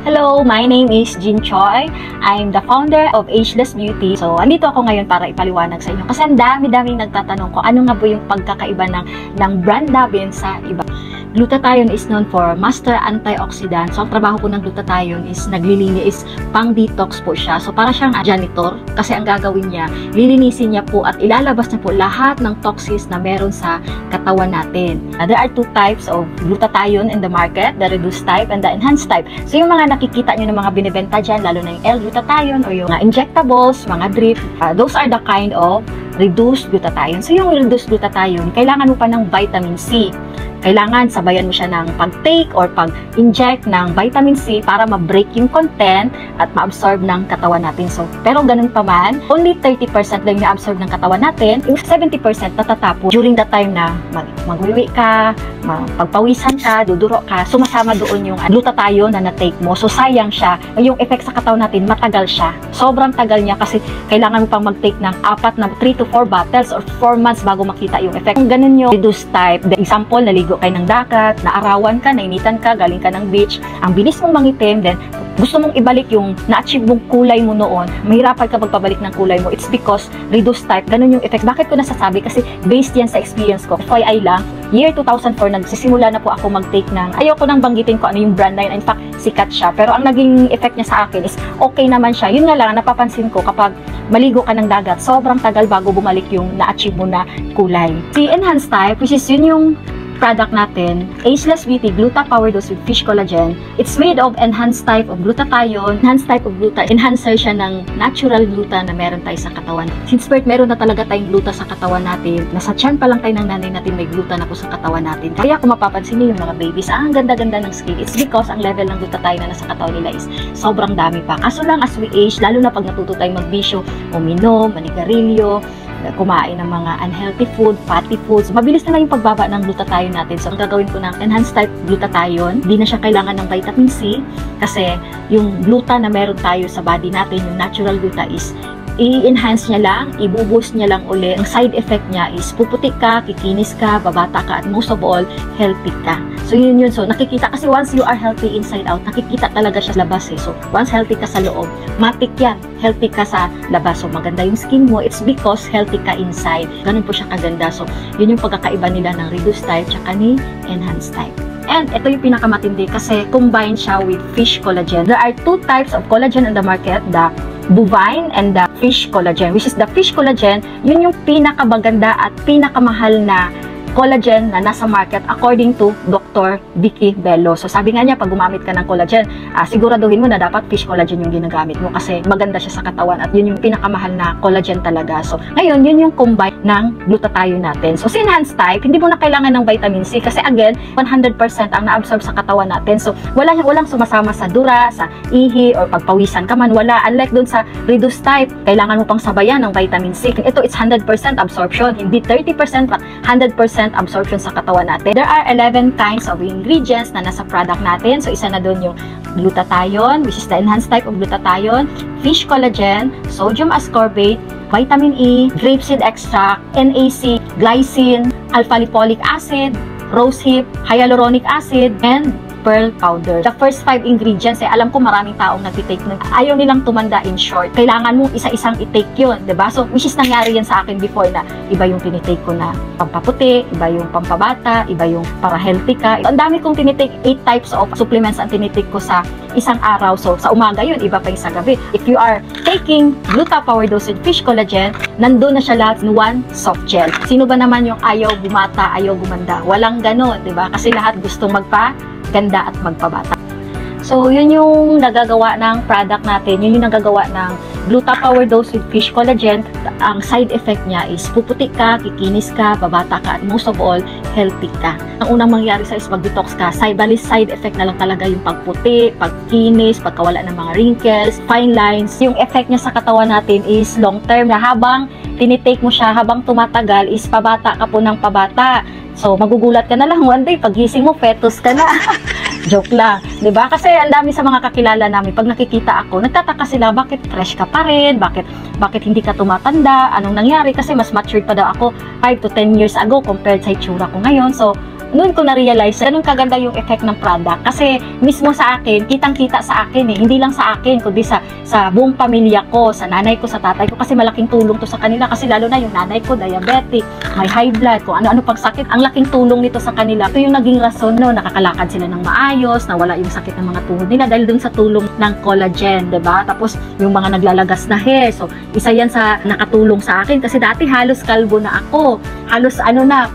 Hello, my name is Jean Choi. I'm the founder of Ageless Beauty. So, andito ako ngayon para ipaliwanag sa inyo. Kasi ang dami-daming nagtatanong ko ano nga po yung pagkakaiba ng brand namin sa iba. Glutathione is known for master antioxidant. So, ang trabaho po ng glutathione is naglilinis, pang-detox po siya. So, para siyang janitor. Kasi ang gagawin niya, lilinisin niya po at ilalabas niya po lahat ng toxins na meron sa katawan natin. There are two types of glutathione in the market, the reduced type and the enhanced type. So, yung mga nakikita nyo ng mga binibenta dyan, lalo na yung L-glutathione or yung injectables, mga drip, those are the kind of reduced glutathione. So, yung reduced glutathione, kailangan mo pa ng vitamin C. Kailangan sabayan mo siya ng pag-take or pag-inject ng vitamin C para ma-break yung content at ma-absorb ng katawan natin. So, pero ganun pa man, only 30% lang na-absorb ng katawan natin, yung 70% natatapos during the time na mag-uwi ka, pagpawisan ka, duduro ka, sumasama doon yung glutathione na na-take mo. So, sayang siya. Yung effect sa katawan natin, matagal siya. Sobrang tagal niya kasi kailangan mo pang mag-take ng 3 to 4 bottles or 4 months bago makita yung effect. Kung ganun yung reduced type, the example, naligo kayo ng dagat, naarawan ka, nainitan ka, galing ka ng beach, ang bilis mong mangitim, then gusto mong ibalik yung na-achieve mong kulay mo noon, mahirapan ka magpabalik ng kulay mo. It's because reduced type, ganun yung effect. Bakit ko nasasabi? Kasi based yan sa experience ko. FYI lang, year 2004, nagsisimula na po ako mag-take ng, ayoko nang banggitin ko ano yung brand na yun. In fact, sikat siya. Pero ang naging effect niya sa akin is okay naman siya. Yun nga lang, napapansin ko kapag maligo ka ng dagat, sobrang tagal bago bumalik yung na-achieve mo na kulay. Si enhanced type, which is yun yung product natin, Ageless Beauty Gluta Power Dose with Fish Collagen. It's made of enhanced type of glutathione. Enhanced type of gluta, enhancer siya ng natural gluta na meron tayo sa katawan. Since birth, meron na talaga tayong gluta sa katawan natin. Nasa tiyan pa lang tayo ng nanay natin, may gluta na po sa katawan natin. Kaya kung mapapansin niyo yung mga babies, ang ganda-ganda ng skin. It's because ang level ng glutathione na nasa katawan nila is sobrang dami pa. Kaso lang as we age, lalo na pag natuto tayong magbisyo, uminom, manigarilyo, kumain ng mga unhealthy food, fatty foods, mabilis na lang yung pagbaba ng glutathione natin. So, ang gagawin ko ng enhanced type glutathione, hindi na siya kailangan ng vitamin C kasi yung gluta na meron tayo sa body natin, yung natural gluta is i-enhance niya lang, i-boost niya lang uli. Ang side effect niya is puputik ka, kikinis ka, babata ka, at most of all, healthy ka. So, yun. So, nakikita kasi once you are healthy inside out, nakikita talaga siya sa labas eh. So, once healthy ka sa loob, matik yan. Healthy ka sa labas. So, maganda yung skin mo. It's because healthy ka inside. Ganun po siya kaganda. So, yun yung pagkakaiba nila ng reduced type tsaka ni enhanced type. And ito yung pinakamatindi kasi combined siya with fish collagen. There are two types of collagen in the market, the bovine and the fish collagen, which is the fish collagen, yun yung pinakamaganda at pinakamahal na collagen na nasa market according to Dr. Vicky Bello. So sabi nga niya, pag gumamit ka ng collagen, siguraduhin mo na dapat fish collagen yung ginagamit mo kasi maganda siya sa katawan at yun yung pinakamahal na collagen talaga. So ngayon, yun yung combine ng glutathione natin. So si enhanced type, hindi mo na kailangan ng vitamin C kasi again, 100% ang na-absorb sa katawan natin. So walang sumasama sa dura, sa ihi, or pagpawisan ka man, wala. Unlike dun sa reduced type, kailangan mo pang sabayan ng vitamin C. Ito, it's 100% absorption, hindi 30% but 100% absorption sa katawan natin. There are 11 kinds of ingredients na nasa product natin. So, isa na doon yung glutathione, which is the enhanced type of glutathione, fish collagen, sodium ascorbate, vitamin E, grapeseed extract, NAC, glycine, alpha-lipoic acid, rosehip, hyaluronic acid, and pearl powder. The first 5 ingredients, alam ko maraming taong nagtitake nun. Ayaw nilang tumanda in short. Kailangan mo isa-isang i-take yun, diba? So, which is nangyari yan sa akin before na iba yung tinitake ko na pampaputi, iba yung pampabata, iba yung para healthy ka. Ang dami kong tinitake, 8 types of supplements ang tinitake ko sa isang araw. So, sa umaga yun, iba pa yung sa gabi. If you are taking Gluta Power Dose with Fish Collagen, nandun na siya lahat in one soft gel. Sino ba naman yung ayaw bumata, ayaw gumanda? Walang ganon, diba? Kasi lahat gustong ganda at magpabata. So, yun yung nagagawa ng product natin. Yun yung nagagawa ng Gluta Power Dose with Fish Collagen. Ang side effect niya is puputik ka, kikinis ka, babata ka, at most of all, healthy ka. Ang unang mangyari sa is mag-detox ka. Side effect na lang talaga yung pagputi, pagkinis, pagkawala ng mga wrinkles, fine lines. Yung effect niya sa katawan natin is long term na habang tinitake mo siya, habang tumatagal is pabata ka po ng pabata. So, magugulat ka na lang one day, pagising mo, fetus ka na. Joke lang, 'di ba? Kasi ang dami sa mga kakilala namin, pag nakikita ako, nagtataka sila, bakit fresh ka pa rin? Bakit hindi ka tumatanda? Anong nangyari? Kasi mas matured pa daw ako 5 to 10 years ago compared sa itsura ko ngayon. So, noon ko na-realize, ganun kaganda yung effect ng product. Kasi mismo sa akin, kitang-kita sa akin eh. Hindi lang sa akin, kundi sa buong pamilya ko, sa nanay ko, sa tatay ko. Kasi malaking tulong to sa kanila. Kasi lalo na yung nanay ko, diabetic, may high blood, kung ano-ano pang sakit. Ang laking tulong nito sa kanila. Ito yung naging rason, no, nakakalakad sila ng maayos, nawala yung sakit ng mga tuhod nila dahil dun sa tulong ng collagen, 'di ba? Tapos yung mga naglalagas na hair. So, isa yan sa nakatulong sa akin kasi dati halos kalbo na ako. Halos ano na,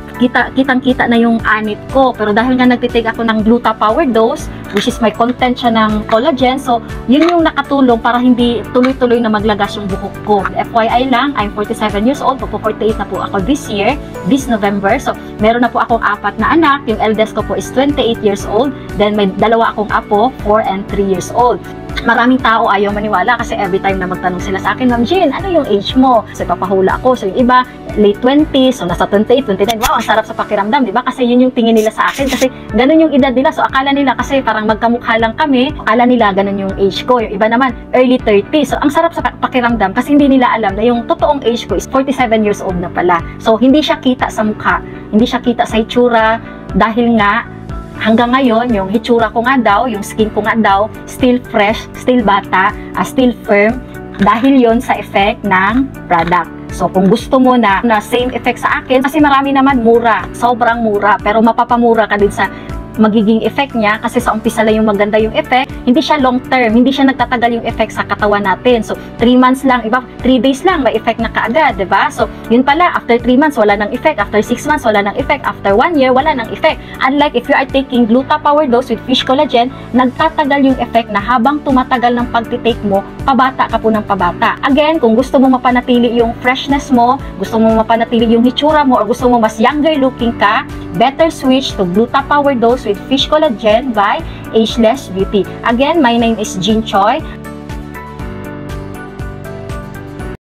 kitang-kita na yung anit ko. Pero dahil nga nagtitake ako ng Gluta Power Dose, which is may content siya ng collagen, so yun yung nakatulong para hindi tuloy-tuloy na maglagas yung buhok ko. FYI lang, I'm 47 years old, po 48 na po ako this year, this November. So, meron na po akong 4 na anak. Yung eldest ko po is 28 years old. Then may 2 akong apo, 4 and 3 years old. Maraming tao ayaw maniwala kasi every time na magtanong sila sa akin, Ma'am Jean, ano yung age mo? So, papahula ako. So, yung iba, late 20s, so nasa 28, 29, wow, ang sarap sa pakiramdam, di ba? Kasi yun yung tingin nila sa akin, kasi ganun yung edad nila. So, akala nila kasi parang magkamukha lang kami, akala nila ganun yung age ko. Yung iba naman, early 30s. So, ang sarap sa pakiramdam kasi hindi nila alam na yung totoong age ko is 47 years old na pala. So, hindi siya kita sa mukha, hindi siya kita sa itsura, dahil nga, hanggang ngayon, yung hitsura ko nga daw, yung skin ko nga daw, still fresh, still bata, still firm, dahil yon sa effect ng product. So, kung gusto mo na same effect sa akin, kasi marami naman mura, sobrang mura, pero mapapamura ka din sa magiging effect niya kasi sa umpisa lang yung maganda yung effect, hindi siya long term, hindi siya nagtatagal yung effect sa katawan natin. So, 3 months lang, iba 3 days lang may effect na kaagad, 'di ba? So, yun pala, after 3 months wala nang effect, after 6 months wala nang effect, after 1 year wala nang effect. Unlike if you are taking Gluta Power Dose with fish collagen, nagtatagal yung effect na habang tumatagal ng pagtitake mo, pabata ka po ng pabata. Again, kung gusto mo mapanatili yung freshness mo, gusto mo mapanatili yung hitsura mo, or gusto mo mas younger looking ka, better switch to Gluta Power Dose with fish collagen by Ageless Beauty. Again, my name is Jean Choi.